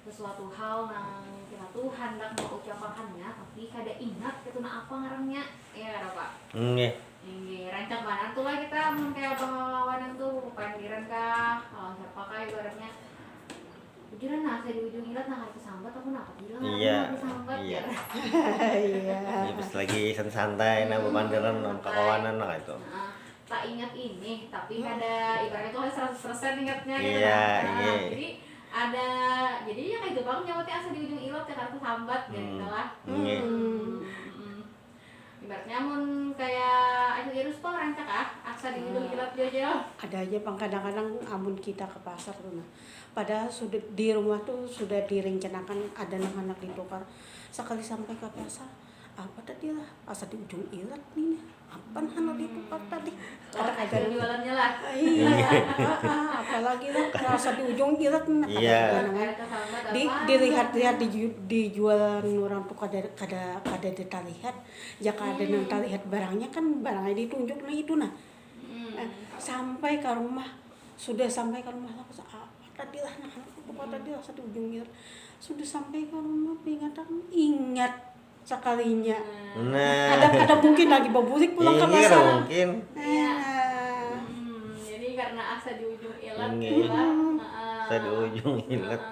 sesuatu hal yang kita tuh hendak mau ucapakannya tapi kada ingat itu na apa ngarannya ya kada pak. Ini rancang mana tuh lah kita kayak kawanan tuh pandiran kah kalau siapa kah ibaratnya ujuran nah saya di ujung ilat nah kesambat aku nak bilang iya kesambat iya ya. iya pas lagi santai nah bepandiran kakawanan nah itu Tak ingat ini tapi kada ibaratnya tuh 100% ingatnya gitu iya nah, iya jadi ada jadi ya kayak gitu bang nyawatnya asa di ujung ilat ya karena kesambat gitu lah. Ibaratnya mun kayak ada virus tuh rancak asa di ujung ilat aja. Ada aja bang kadang-kadang amun kita ke pasar tuh nah. Padahal sudah di rumah tuh sudah direncanakan ada anak-anak ditukar. Sekali sampai ke pasar, apa tadi lah asa di ujung ilat nih. Apa anak ditukar tadi? Ada jualannya lah. Iya. Apalagi lah asa di ujung ilat nih. Iya. Dilihat-lihat dijual orang tuh kada dilihat. Jika ada yang lihat barangnya kan barangnya ditunjuk nah itu nah. Sampai ke rumah sudah sampai ke rumah langsung tadi lah nah tadi lah satu ujung ilat sudah sampai ke rumah ingat sekalinya ada mungkin lagi babulik pulang ke pasar mungkin jadi karena asa di ujung ilat asa di ujung ilat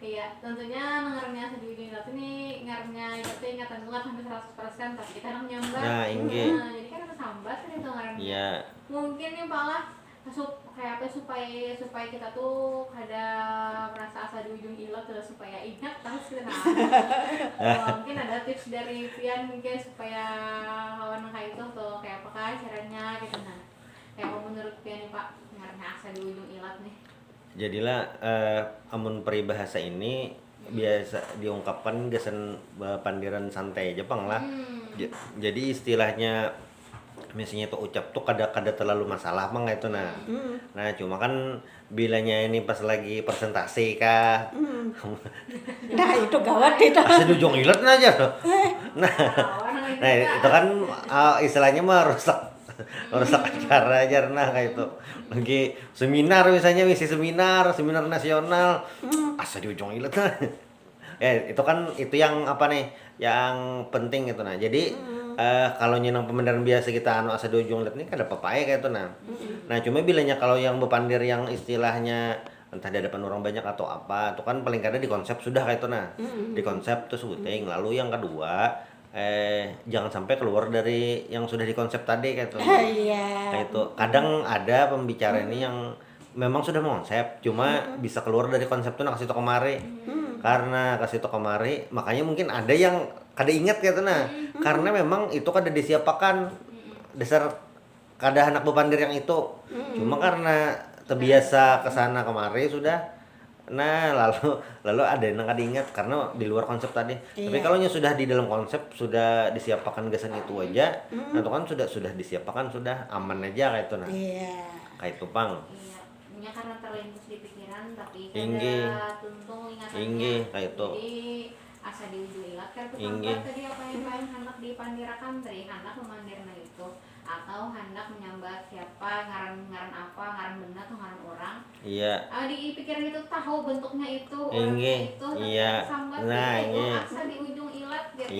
iya tentunya ngarannya asa di ujung ilat ini ngarannya itu ingatan banget hampir 100% tapi kita nak nyambat jadi kan ada sambat kan itu ngarannya mungkin nih palah kayak apa supaya kita tuh ada merasa asa di ujung ilat terus supaya ingat terus kita mungkin ada tips dari Pian mungkin supaya kawan kayak itu tuh kayak apa caranya gitu nah kayak apa menurut Pian nih Pak karena asa di ujung ilat nih jadilah amun peribahasa ini biasa diungkapkan gasan pandiran santai Jepang lah jadi istilahnya misalnya tuh ucap tuh kada terlalu masalah bang itu nah nah cuma kan bilanya ini pas lagi presentasi kah nah itu gawat itu asa di ujung ilat aja nah itu kan istilahnya mah rusak acara aja nah kayak itu lagi seminar misalnya misi seminar nasional asa di ujung ilat itu kan itu yang apa nih yang penting itu nah jadi kalau nyenang pemandiran biasa kita asa di ujung ilat ini kan ada papaya kayak itu nah cuma bilanya kalau yang bepandir yang istilahnya entah di depan orang banyak atau apa itu kan paling kadang di konsep sudah kayak itu nah di konsep tuh sebuting lalu yang kedua jangan sampai keluar dari yang sudah dikonsep tadi kayak itu kayak itu kadang ada pembicara ini yang memang sudah mengonsep cuma bisa keluar dari konsep tuh nah kasih tau kemari karena kasih tau kemari makanya mungkin ada yang kada ingat gitu nah karena memang itu kada disiapakan dasar kada anak bepandir yang itu cuma karena terbiasa kesana kemari sudah nah lalu ada yang kada ingat karena di luar konsep tadi tapi kalau sudah di dalam konsep sudah disiapakan gasan itu aja nah itu kan sudah disiapakan sudah aman aja kayak itu nah kayak itu pang iya karena terlintas di pikiran tapi kada tuntung ingatannya kayak itu jadi asa di ujung ilat kan kesambat tadi apa yang hendak dipandirakan tadi hendak memandirna itu atau hendak menyambat siapa ngaran apa ngaran benda atau ngaran orang di pikiran itu tahu bentuknya itu orangnya itu kesambat itu asa di ujung ilat gitu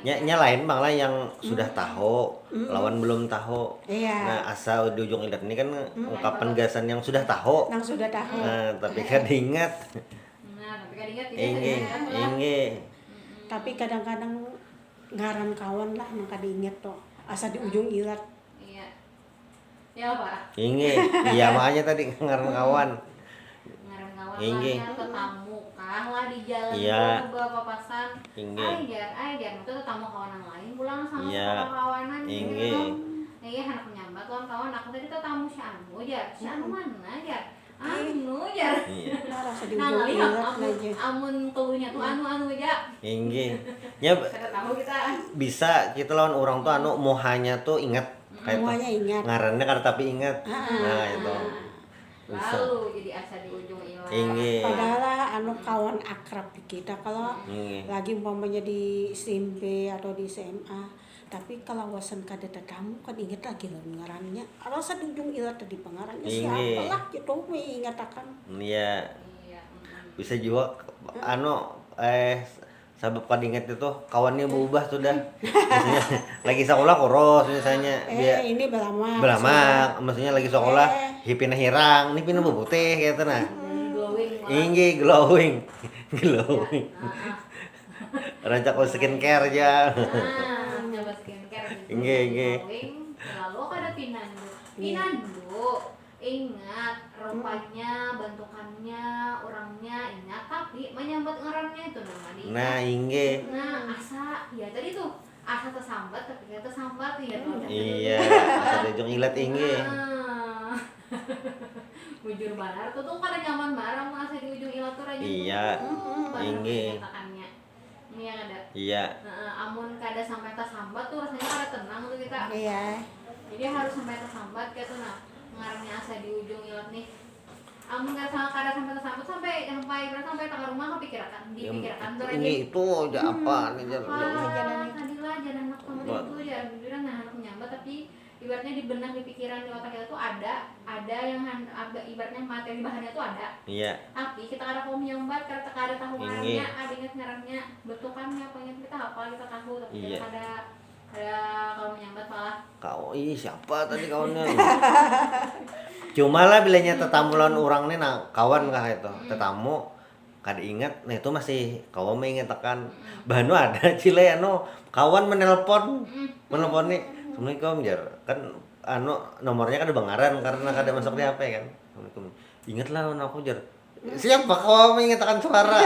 nya lain bang lah yang sudah tahu lawan belum tahu nah asa di ujung ilat ini kan ungkapan gasan yang sudah tahu tapi kan diingat tapi kadang-kadang ngaran kawan lah yang kada inget tuh asa di ujung ilat ya Pak iya makanya tadi ngaran kawan lah tetamu kah lah di jalan juga papasan ajar itu tetamu kawanan lain pulang sama kawanan iya anak menyambat kawan aku tadi tetamu si anu mana aja rasa di ujung ilat aja amun tuhunya tuh anu aja nya bisa kita lawan orang tuh mau hanya tuh ingat kayak ngarannya kan tapi ingat nah itu bisa lalu jadi asa di ujung ilat padahal kawan akrab di kita kalau lagi umpamanya di SMP atau di SMA tapi kalau wasan kada tetamu kan ingat lagi lah ngarannya rasa di ujung ilat tadi pengarannya siapa lah gitu ingat akan bisa juga sabab kadinget itu kawannya berubah sudah. Maksudnya lagi sekolah kurus misalnya dia ini belamak. belamak, maksudnya lagi sekolah hipina hirang, ini pina putih gitu nah. Glowing malah. Inggi glowing. Glowing. Rancak ko skincare aja. Nyoba skincare gitu. Inggi, inggi. Glowing, lalu ada pinandu. Pinandu, ingat rupanya, bentukannya, orangnya ingat, tapi menyambat ngarannya itu nama dia. Nah, inggi. Nah, asa, ya tadi tuh asa tersambat tapi kita tersambat ya tuh. Iya, ada ujung ilat inggi. Nah. Bujur banar tuh kada nyaman barang masa di ujung ilat tuh raja. Iya, inggi. Nyatakannya. Ini yang ada. Iya. Amun kada sampai tersambat tuh rasanya kada tenang tuh kita. Iya. Jadi harus sampai tersambat kayak tuh nah ngarangnya asa di ujung ilat nih. Amun kada sampai tersambat sampai tak rumah dipikirkan tuh raja. Ini itu aja apa nih Tadi lah jangan anak kamu itu ya jujuran nah anak menyambat tapi ibaratnya di benak di pikiran di otak kita tuh ada yang ibaratnya materi bahannya tuh ada. Iya. Tapi kita kada mau menyambat karena kada tahu ngarangnya, ada ingat ngarangnya, bentukannya apa yang kita hafal kita tahu tapi Iya. kita kada kalau menyambat malah. Kau siapa tadi kawannya? Cuma lah bilanya tetamu lawan orang nih nah kawan kah itu tetamu kada ingat nah itu masih kawan mengingatkan bahanu ada cile kawan menelpon nih Assalamualaikum jar kan nomornya kada bangaran karena kada masuk di HP kan. Assalamualaikum ingatlah aku jar siapa kau mengingatkan suara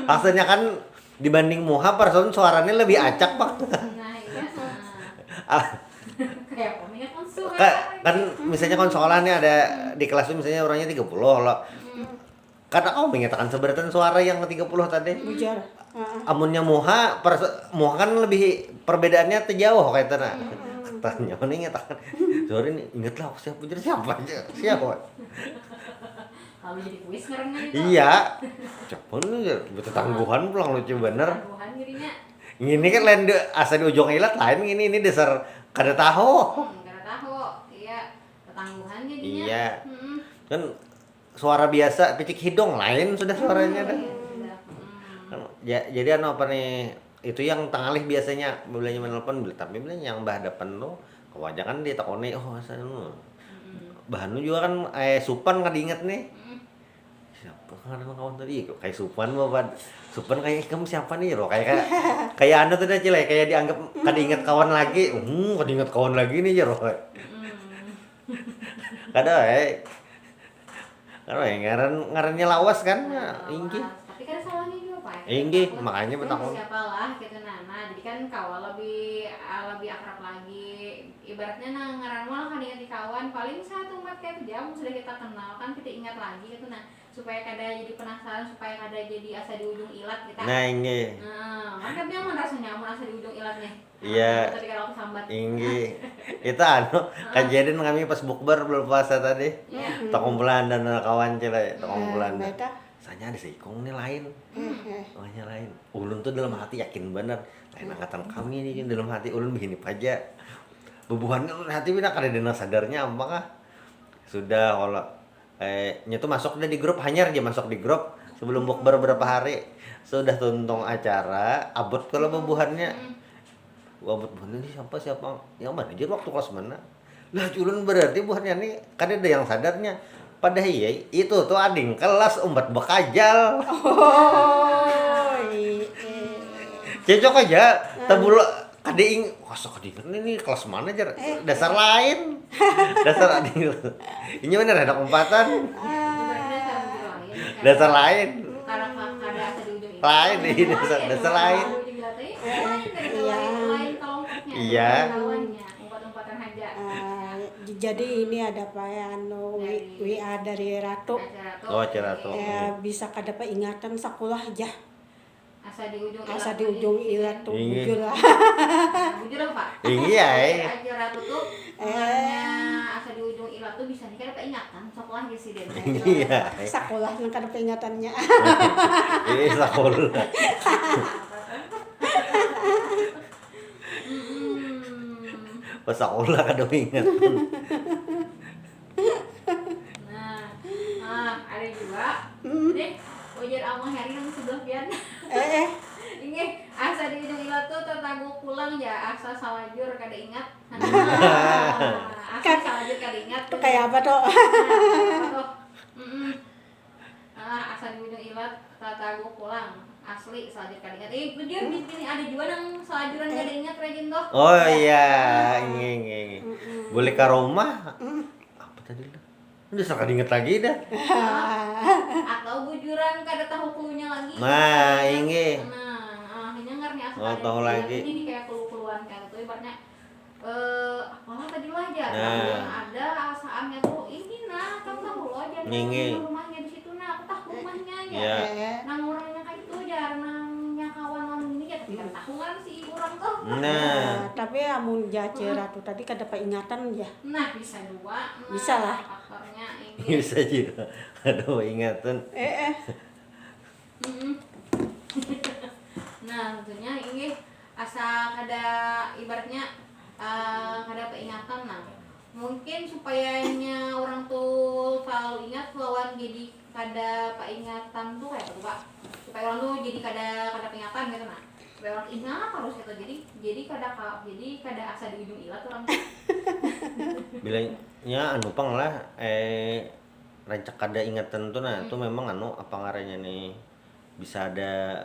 maksudnya kan dibanding muha person suaranya lebih acak pak. Nah iya. Kayak mengingatkan suara. Kan misalnya konsolannya ada di kelas itu misalnya orangnya 30 loh. Karena kau mengatakan seberatan suara yang 30 tadi. Bujar. Amunnya muha kan lebih perbedaannya terjauh kayak tadi. Tanya mana ngatakan. Sorry nih ingatlah siapa jadi siapa aja. Siapa? Kalau jadi kuis ngarangnya itu. Iya. Siapa nih betul tangguhan pulang lucu bener. Tangguhan dirinya. Ini kan lain asa di ujung ilat lain ini dasar kada tahu. Kada tahu. Iya, ketangguhan jadinya. Iya. Kan suara biasa picik hidung lain sudah suaranya dah. Jadi apa nih itu yang tangalih biasanya bilanya menelpon tapi bilanya yang bah depan lo kewajakan dia takone saya bahan lu juga kan Supan kan diinget nih siapa kan kawan tadi kayak Supan kayak kamu siapa nih lo kayak anda tuh dah cile kayak dianggap kan diinget kawan lagi kan diinget kawan lagi nih jero kada karena ngarannya lawas kan inggi. Tapi kan salahnya juga Pak. Inggi, makanya betakon. Siapa lah gitu Nana. Jadi kan kawan lebih akrab lagi. Ibaratnya ngaran malah kan ingat di kawan paling 1-4 jam sudah kita kenal kan kita ingat lagi gitu nah supaya kada jadi penasaran supaya kada jadi asa di ujung ilat kita. Nah, inggi. Kan kan bilang rasanya amun asa di ujung ilatnya. Iya. Tadi kalau sambat. Inggi. Itu kejadian kami pas bukber belum puasa tadi. Iya. Tak kumpulan dan kawan cile, tak kumpulan. Sanya ada seikong nih lain. Makanya lain. Ulun tuh dalam hati yakin bener. Lain angkatan kami nih dalam hati ulun begini aja. Bebuhannya ulun hati bina kada dena sadarnya apakah sudah kalau nyetu masuk udah di grup hanyar aja masuk di grup sebelum bukber beberapa hari sudah tuntung acara abot kalau bebuhannya abot buhannya ini siapa yang mana aja waktu kelas mana lah culun berarti buhannya nih kan ada yang sadarnya pada iya itu tuh ading kelas umbat bekajal cocok aja tabul kading kosok kading ini kelas mana aja dasar lain dasar ading ini bener ada umpatan dasar lain Karena asa di ujung lain ini dasar lain iya umpat-umpatan aja. Jadi ini ada apa ya WA dari Ratu. oh cerita Bisa kada apa ingatan sekolah aja. Asa di ujung ilat tuh bujur lah. Bujur lah Pak. Iya Aja Ratu tuh makanya asa di ujung ilat tuh bisa nih kada peingatan sekolah gitu sih dia. iya Sekolah yang kada peingatannya. sekolah pas sekolah kada ingat Nah, ada juga nih ujar amah hari nang sebelah pian. Inge asa di ujung ilat tuh tertaguk pulang ya asa salajur kada ingat. Asa salajur kada ingat. Itu kayak apa tuh? Asa di ujung ilat tertaguk pulang asli salajur kada ingat. Bener di sini ada juga nang salajuran kada ingat rajin tuh. Oh iya, inge. Boleh ke rumah? Apa tadi lah? Udah kada inget lagi dah. Atau bujuran kada tahu klunya lagi. Nah, inge. Akhirnya ngarni asa Oh, kada tahu ingat. lagi. Ini kayak keluhan kayak gitu ibaratnya apalah tadi lah aja. Nah. Yang ada asaannya tuh ini nah, kamu tahu loh aja Ngingi. rumahnya di situ nah, aku tahu rumahnya aja. Iya. Nang orangnya kayak itu aja, nangnya kawan ini ya, tapi kan tahu kan si orang tuh. Nah, Tapi amun jace ratu tadi kada ingatan ya. Nah, bisa dua. Nah, Bisa lah. faktornya ini. bisa juga. Ada ingatan. Mm. Nah, tentunya ini asa kada ibaratnya kada peingatan nah. Mungkin supayanya orang tuh selalu ingat lawan jadi kada peingatan tuh kayak apa tuh, Pak? Supaya orang tuh jadi kada peingatan gitu nah. Supaya orang ingat harus gitu. Jadi kada asa di ujung ilat orang tuh. Bilangnya anu pang lah rancak kada ingatan tuh nah, itu memang anu apa ngarannya nih bisa ada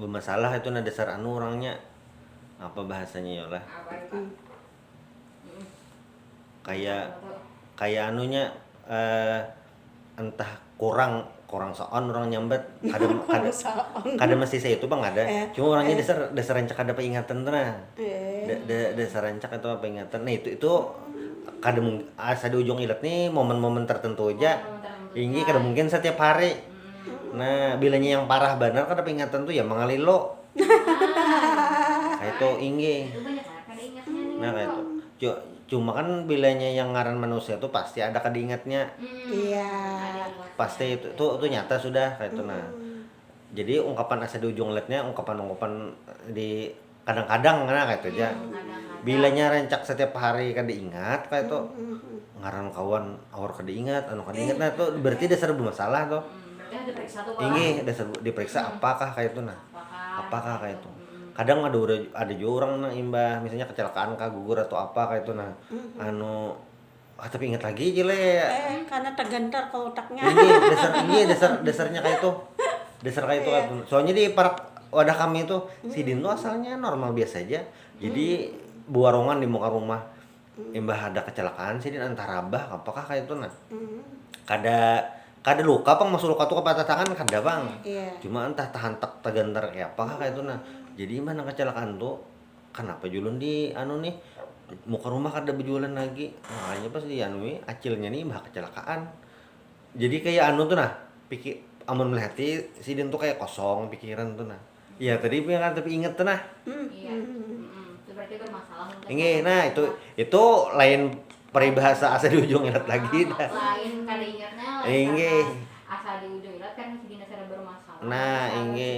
bermasalah itu nah dasar anu orangnya apa bahasanya ya lah Apa itu, Pak? kayak anunya entah kurang soon orang nyambat kada mesti saya itu bang ada cuma orangnya dasar rancak ada peingatan tuh nah dasar rancak itu apa ingatan nah itu kada asa di ujung ilat nih momen-momen tertentu aja ini kada mungkin setiap hari. Nah bilanya yang parah benar kada peingatan tuh ya mengalilo kayak itu inggi. Itu banyak kan kada ingatnya nih. Nah kayak itu cuma kan bilanya yang ngaran manusia tuh pasti ada kada ingatnya. Iya. Pasti itu nyata sudah kayak itu nah. Jadi ungkapan asa di ujung letnya ungkapan di kadang-kadang nah kayak itu aja. Bilanya rancak setiap hari kada ingat kayak itu ngaran kawan awar kada ingat anu kada ingat nah itu berarti dasar bermasalah tuh. Berarti ada periksa tuh, Pak. Ini dasar diperiksa apakah kayak itu nah. Apakah kayak itu. Kadang ada juga orang nah imbah misalnya kecelakaan kah gugur atau apa kayak itu nah. Anu tapi ingat lagi aja le. Karena tergantar ke otaknya. Dasarnya kayak itu. Dasar kayak itu. Soalnya di wadah kami itu si Din tuh asalnya normal biasa aja. Jadi buarongan di muka rumah. Imbah ada kecelakaan si Din antara abah apakah kayak itu nah. Kada luka pang masuk luka tuh ke patah tangan kada bang. Cuma entah tahan tergantar kayak apakah kayak itu nah. Jadi mana kecelakaan tuh kenapa julun di anu nih muka rumah kada berjualan lagi makanya pas di anu acilnya nih bah kecelakaan jadi kayak anu tuh nah pikir amun melihat si Din tuh kayak kosong pikiran tuh nah iya tadi pengen tapi inget tuh nah Iya. Itu berarti bermasalah untuk ini nah itu lain peribahasa asa di ujung ilat lagi dah lain kada ingatnya Inge. Asa di ujung ilat kan masih dasar bermasalah. Nah, Asa inge.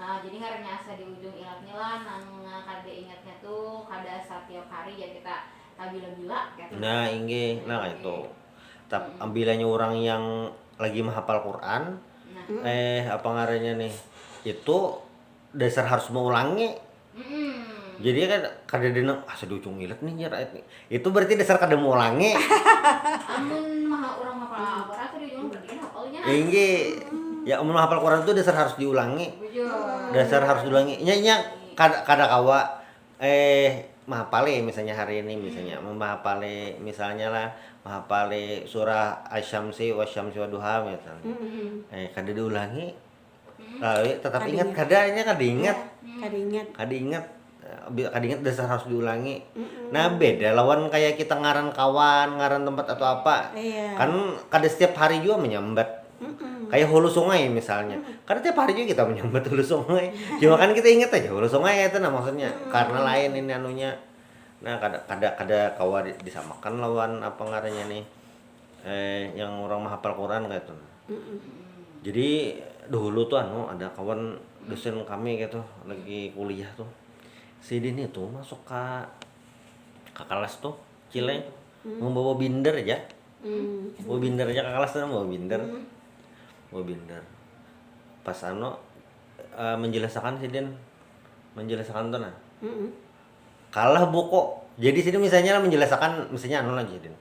Nah, jadi ngarannya asa di ujung ilatnya lah nang kada ingatnya tuh kada setiap hari ya kita gila-gila kayak gitu. nah ini nah kayak itu ambilannya orang yang lagi menghafal Quran Nah. apa ngarannya nih itu dasar harus mengulangi jadi kan kada dina asa di ujung ilat nih nyara nih itu berarti dasar kada mengulangi Amun orang hafal Quran tuh di ujung berarti kan hafalnya. ini ya amun hafal Quran itu dasar harus diulangi dasar harus diulangi nya kada kawa mahapale misalnya hari ini misalnya mahapale misalnya lah mahapale surah Asy-Syamsi wasyamsi waduha misalnya kada diulangi tetap ingat kadanya kada ingat kada ingat dasar harus diulangi nah beda lawan kayak kita ngaran kawan ngaran tempat atau apa kan kada setiap hari juga menyambat kayak hulu sungai misalnya karena tiap hari juga kita menyambat hulu sungai cuma kan kita inget aja hulu sungai itu nah maksudnya karena lain ini anunya nah kada kawa disamakan lawan apa ngarannya nih yang orang menghafal Quran kayak itu jadi dulu tuh ada kawan dosen kami gitu lagi kuliah tuh si Din itu masuk ke kelas tuh Cile membawa binder aja bawa binder aja ke kelas tuh bawa binder pas menjelaskan sih Den, menjelaskan tuh nah kalah buku. Jadi sini misalnya menjelaskan misalnya lagi Den,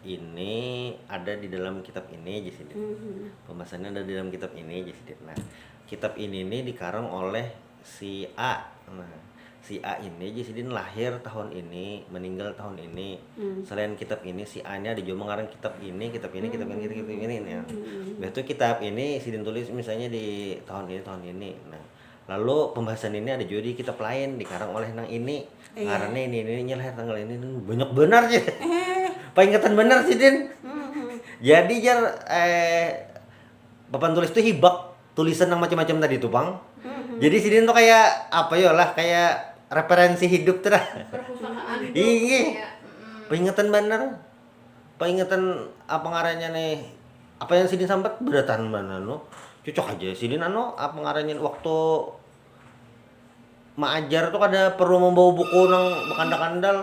ini ada di dalam kitab ini jadi Den, pembahasannya ada di dalam kitab ini jadi Den. Nah kitab ini nih dikarang oleh si A. Nah si A ini jadi lahir tahun ini, meninggal tahun ini. Selain kitab ini si A nya ada juga mengarang kitab ini kitab ini ya. Itu kitab ini Sidin tulis misalnya di tahun ini. Nah lalu pembahasan ini ada juga di kitab lain dikarang oleh nang ini. Ngarangnya ini lahir tanggal ini banyak benar sih. Peringatan benar sih Din. Jadi jar papan tulis itu hibak tulisan yang macam-macam tadi tuh Bang. Jadi Sidin tuh kayak apa ya lah kayak referensi hidup tuh dah. Perpustakaan hidup. Iya. Peringatan bener. Peringatan apa ngarannya nih? Apa yang Sidin sambat beratan mana no? Cocok aja Sidin apa ngarannya waktu maajar tuh ada perlu membawa buku nang bekandal-kandal.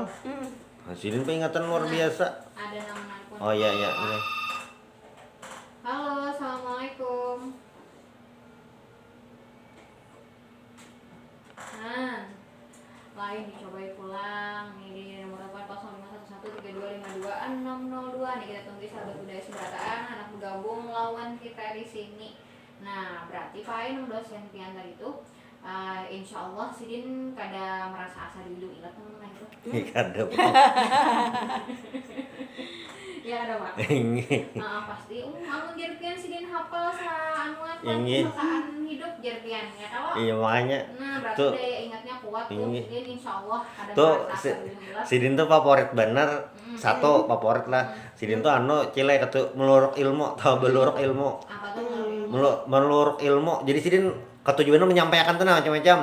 Nah, Sidin peringatan luar biasa. Ada nama nelpon. Oh iya ini. Halo, assalamualaikum. Lain dicobai pulang nih di nomor telepon 05113252 nih kita tunggu sahabat budaya seberataan anak bergabung lawan kita di sini. Nah berarti Pak Ain dosen piantar itu insya Allah Sidin kada merasa asa di ujung ilat teman itu. Kada. Ya ada Pak. Pasti amun jerpian Sidin hafal sa anuan perpustakaan hidup jerpian ya kalau. Iya makanya. Nah berarti tuh, daya ingatnya kuat tuh Sidin insya Allah ada tuh merasa asa di ujung ilat. Sidin tuh favorit bener. Satu favorit lah. Sidin tuh cile katu meluruk ilmu, tahu beluruk ilmu. Apa tuh Meluruk ilmu. Jadi Sidin ketujuannya menyampaikan tuh macam-macam.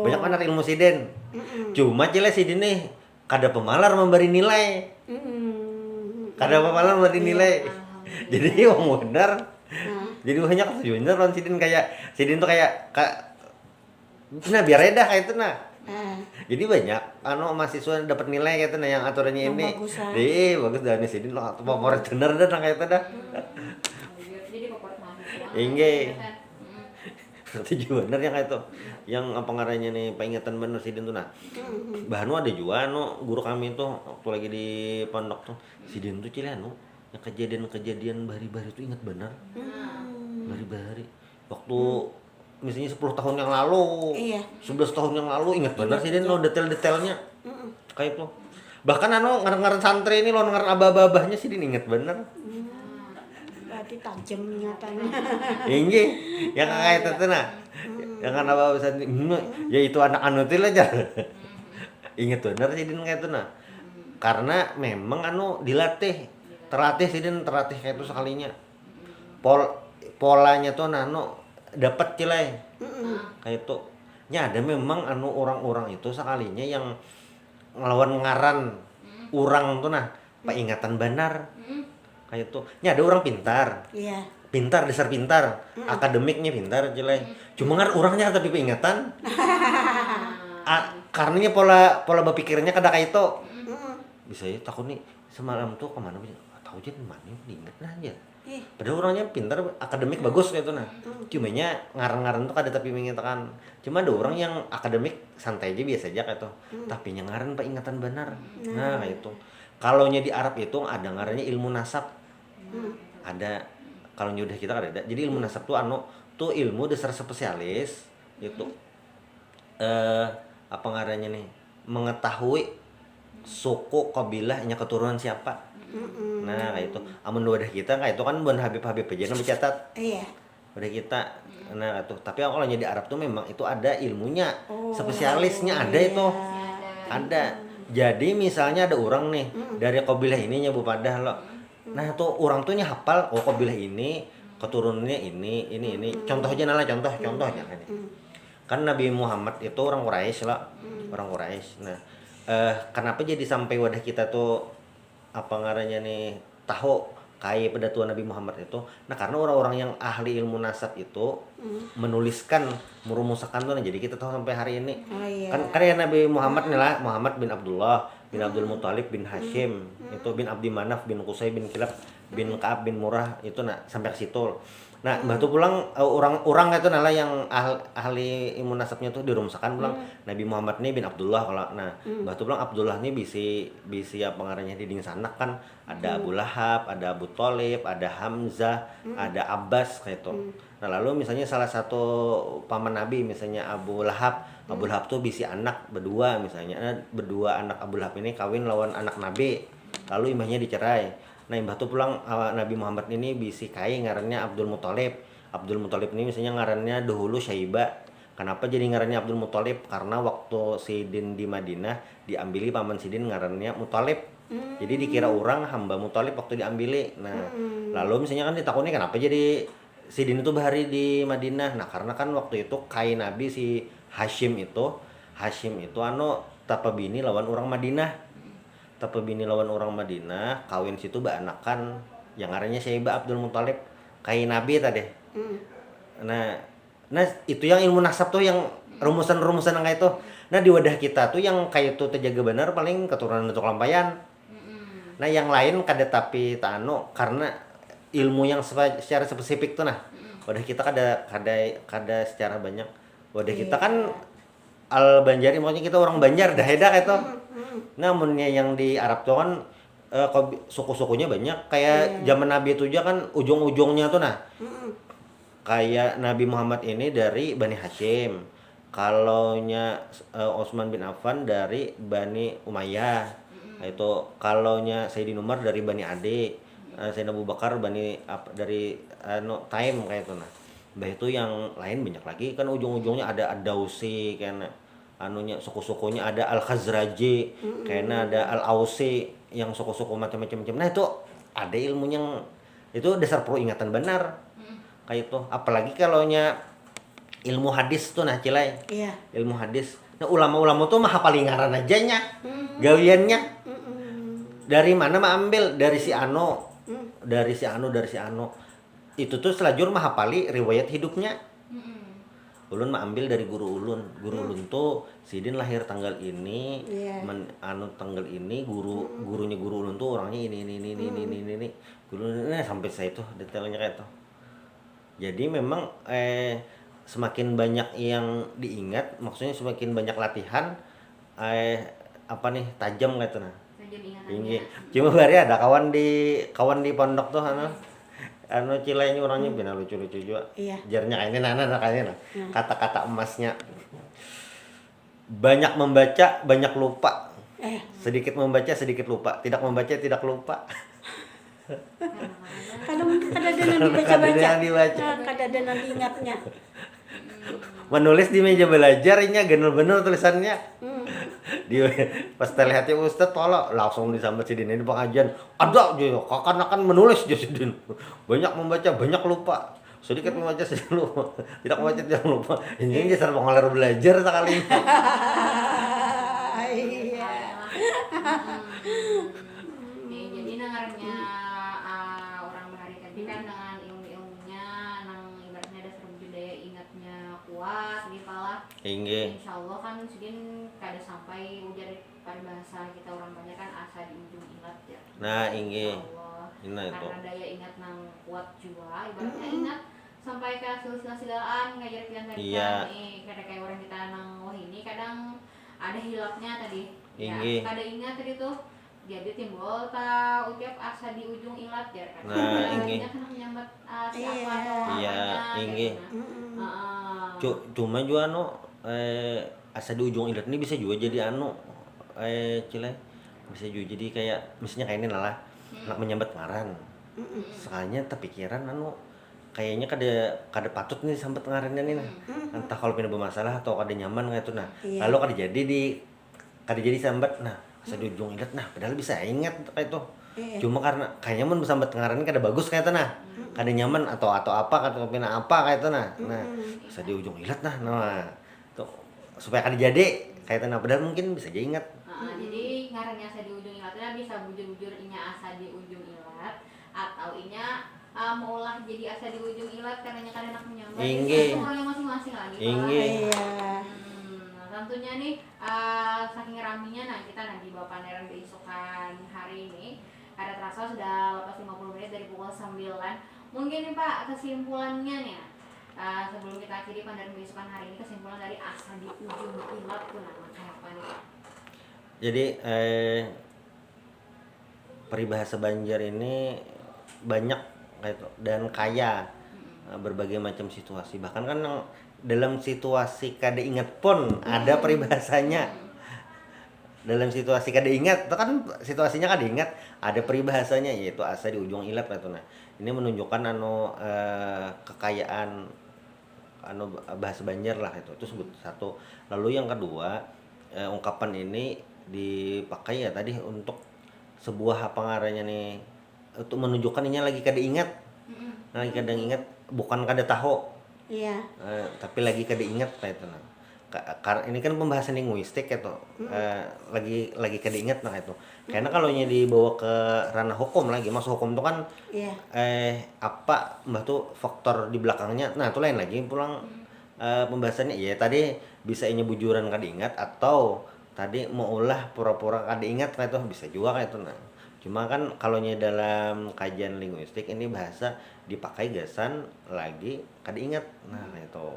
Banyak benar ilmu Sidin. Cuma cile Sidin nih kada pemalar memberi nilai. Kada pemalar memberi nilai. Jadi wong bener. Jadi banyak ketujuannya lawan Sidin tuh kayak nah biar edah kayak itu nah. Jadi banyak mahasiswa dapat nilai kayak itu nah yang aturannya yang ini. bagus Bagus dan Sidin lo favorit bener dah kayak itu dah. Jadi favorit mahasiswa. Inge. Tujuan bener yang kayak itu. Yang apa ngarannya nih peringatan bener Sidin tuh nah. Bahkan ada juga guru kami tuh waktu lagi di pondok tuh Sidin tuh cile yang kejadian-kejadian bari-bari itu ingat bener. Bari-bari waktu misalnya 10 tahun yang lalu, 11 tahun yang lalu ingat bener Sidin lo detail-detailnya. Kayak itu. Bahkan ngarang-ngarang santri ini lo ngarang abah-abahnya Sidin ingat bener. Berarti tajam ingatannya. Inge, yang kayak itu nah. Yang kan abah bisa ya itu anak anutil aja. Ingat bener Sidin kayak itu nah. Karena memang terlatih Sidin kayak itu sekalinya. Polanya tuh dapat cilai kayak itu nya ada memang orang-orang itu sekalinya yang ngelawan ngaran orang tuh nah peringatan benar kayak itu nya ada orang pintar dasar pintar akademiknya pintar cilai cuma ngar orangnya tapi peringatan karenanya pola berpikirnya kada kayak itu bisa ya takut nih semalam tuh kemana tahu aja mana diingat aja. Padahal orangnya pintar, akademik bagus kayak itu nah. Cumanya ngarang-ngarang tuh kada tapi mengatakan. Cuma ada orang yang akademik santai aja biasa aja kayak itu. Tapi yang ngarang pak ingatan benar. Nah kayak itu. Kalau di Arab itu ada ngarannya ilmu nasab. Ada kalau udah kita kada ada. Jadi ilmu nasab tuh tuh ilmu dasar spesialis itu apa ngarannya nih? Mengetahui suku kabilahnya keturunan siapa. Nah kayak itu amun wadah kita kayak itu kan bukan Habib aja yang mencatat wadah kita nah itu tapi kalau di Arab tuh memang itu ada ilmunya spesialisnya ada itu ada jadi misalnya ada orang nih dari kabilah ini Bu Padah lo nah tuh orang tuh hafal kabilah ini keturunannya ini contoh aja contoh aja kan Nabi Muhammad itu orang Quraisy lah orang Quraisy nah kenapa jadi sampai wadah kita tuh apa ngarannya nih tahu kayak pedatuan Nabi Muhammad itu nah karena orang-orang yang ahli ilmu nasab itu menuliskan merumuskan tuh nah, jadi kita tahu sampai hari ini kan ya Nabi Muhammad nih lah Muhammad bin Abdullah bin Abdul Muthalib bin Hashim itu bin Abdi Manaf bin Qusay bin Kilab bin Ka'ab bin Murrah itu sampai ke situ. Nah, Mbah tuh pulang orang itu nala yang ahli ilmu nasabnya tuh dirumsakan pulang Nabi Muhammad nih bin Abdullah kalau Mbah tuh pulang Abdullah nih bisi apa ngarannya di ding sanak kan ada Abu Lahab, ada Abu Thalib, ada Hamzah, ada Abbas kayak itu. Nah, lalu misalnya salah satu paman Nabi misalnya Abu Lahab tuh bisi anak berdua misalnya. Nah, berdua anak Abu Lahab ini kawin lawan anak Nabi. Lalu imbahnya dicerai. Nah, imbah tuh pulang Nabi Muhammad ini bisi kai ngarannya Abdul Muthalib. Abdul Muthalib ini misalnya ngarannya dahulu Syaiba. Kenapa jadi ngarannya Abdul Muthalib? Karena waktu Sidin di Madinah diambili paman Sidin ngarannya Muthalib. Jadi dikira orang hamba Muthalib waktu diambili. Nah, lalu misalnya kan ditakuni kenapa jadi Sidin itu bahari di Madinah. Nah, karena kan waktu itu kai Nabi si Hashim itu tapa bini lawan orang Madinah. Bini lawan orang Madinah kawin situ anakan yang ngarannya Syaiba Abdul Muthalib kai Nabi tadi. Nah itu yang ilmu nasab tuh yang rumusan-rumusan yang kayak itu. Nah di wadah kita tuh yang kayak itu terjaga benar paling keturunan untuk lampayan. Nah yang lain kada tapi tano karena ilmu yang secara spesifik tuh wadah kita kada secara banyak. Wadah kita kan al Banjari maksudnya kita orang Banjar dah heda kayak itu. Namunnya yang di Arab tuh kan suku-sukunya banyak kayak zaman Nabi itu aja kan ujung-ujungnya tuh kayak Nabi Muhammad ini dari Bani Hashim, kalaunya Utsman bin Affan dari Bani Umayyah, itu kalaunya Sayyidina Umar dari Bani Adi, Sayyidina Abu Bakar dari Taim kayak itu Mbah itu yang lain banyak lagi kan ujung-ujungnya ada Ad-Dausi kan suku-sukunya ada Al-Khazraji, kayaknya ada Al-Ausi yang suku-suku macam-macam. Nah itu ada ilmunya itu dasar perlu ingatan benar kayak itu. Apalagi kalaunya ilmu hadis tuh Cilai. Iya. Ilmu hadis. Nah ulama-ulama tuh mah paling ngaran aja nya, gawiannya. Dari mana mah ambil dari si Ano, dari si Ano. Itu tuh selajur mah hafali riwayat hidupnya. Ulun mah ambil dari guru ulun tuh Sidin lahir tanggal ini, tanggal ini, gurunya guru ulun tuh orangnya ini guru sampai saya itu detailnya kayak itu. Jadi memang semakin banyak yang diingat, maksudnya semakin banyak latihan tajam kayak itu tinggi. Cuma bari ada kawan di pondok tuh Cilai ini orangnya benar lucu-lucu juga. Iya. Jarnya kayaknya kata-kata emasnya. Banyak membaca, banyak lupa. Sedikit membaca, sedikit lupa. Tidak membaca, tidak lupa. Kadang dibaca. Kadang diingatnya. Menulis di meja belajarnya bener-bener tulisannya. Pas terlihatnya Ustadz tolak langsung disambat Sidin ini pengajian ada aja akan menulis aja Sidin banyak membaca banyak lupa sedikit membaca sedikit lupa tidak membaca tidak lupa ini dasar pengalir belajar sekali. Iya. Jadi nangarnya orang bahari tadi kan dengan ilmu-ilmunya ibaratnya dasar budaya ingatnya kuat gitu lah. Insyaallah kan Sidin kada sampai ujar pada bahasa kita orang banyak kan asa di ujung ingat ya. Nah, karena daya ingat nang kuat juga ibaratnya ingat sampai ke silsilaan ngajar pian tadi kan kada kayak orang kita nang ini kadang ada hilapnya tadi. Ya, kada ingat tadi tuh jadi timbul ucap asa di ujung ilat ya kan. Nah, kan menyambat siapa atau cuma juga asa di ujung ilat ini bisa juga jadi Cilai bisa juga jadi kayak misalnya kayak ini lah nak menyambat ngaran sekalinya terpikiran kayaknya kada patut nih sambat ngarannya nih entah kalau pindah bermasalah atau kada nyaman kayak itu lalu kada jadi sambat asa di ujung ilat padahal bisa ingat kayak itu cuma karena kayaknya mun sambat ngaran kada bagus kayak itu kada nyaman atau apa kada pindah apa kayak itu asa di ujung ilat tuh supaya kada jadi kayak itu padahal mungkin bisa aja ingat. Jadi ngarannya asa di ujung ilatnya bisa bujur-bujur inya asa di ujung ilat atau inya maulah jadi asa di ujung ilat karena kan enak menyambat. Itu orangnya masing-masing lagi. Tentunya nih saking raminya kita di Bapak Paneran beesokan hari ini Ada terasa sudah lepas 50 menit dari pukul 9. Mungkin nih Pak, kesimpulannya nih ya, sebelum kita akhiri Pandaran Beisukan hari ini, kesimpulan dari asa di ujung ilat tuh nama kayak apa nih Pak? Jadi peribahasa Banjar ini banyak gitu dan kaya berbagai macam situasi. Bahkan kan dalam situasi kada ingat pun ada peribahasanya. Dalam situasi kada ingat itu kan situasinya kada ingat, ada peribahasanya yaitu asa di ujung ilat gitu. Nah, ini menunjukkan kekayaan bahasa Banjar lah itu sebut satu. Lalu yang kedua, ungkapan ini dipakai ya tadi untuk sebuah apa ngarannya nih, untuk menunjukkan ini lagi kada ingat. Lagi kada ingat, bukan kada tahu. Iya. Tapi lagi kada ingat lah itu. Nah, ini kan pembahasan linguistik itu. Lagi kada ingat nah itu. Karena kalau dibawa ke ranah hukum lagi, masuk hukum itu kan Iya. apa mbah tuh faktor di belakangnya. Nah, itu lain lagi pulang pembahasannya. Ya tadi bisa ini bujuran kada ingat atau tadi mau ulah pura-pura kada ingat kayak itu bisa juga kayak itu. Nah, cuma kan kalau dalam kajian linguistik ini bahasa dipakai gasan lagi kada ingat. Nah, itu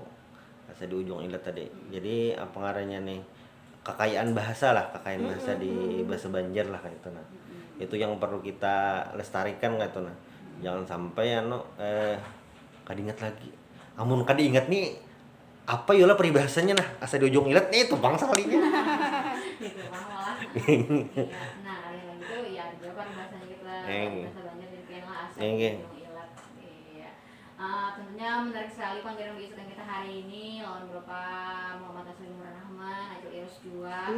bahasa di ujung ilat tadi. Jadi apa ngarannya nih? Kekayaan bahasa lah, kekayaan bahasa di bahasa Banjar lah kayak itu. Nah, itu yang perlu kita lestarikan kayak itu. Nah, jangan sampai kada ingat lagi. Amun kada ingat nih apa yola peribahasanya nah asa di ujung ilat nih tumpang salinya. Gitu malah. Iya. Nah, yang lagi tuh ya ada juga bahasanya kita bahasa Banjar jadi kayak lah asa di ujung ilat. Iya. Tentunya menarik sekali Pandaran Beisukan kita hari ini lawan Bapak Muhammad Taslim Rahman, Acil Irus juga.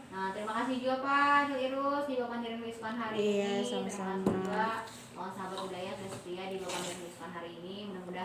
Nah, terima kasih juga Pak Acil Irus di Bapak Pandaran Beisukan hari ini. Iya, sama-sama. Terima kasih juga lawan sahabat budaya yang sudah setia di Bapak Pandaran Beisukan hari ini.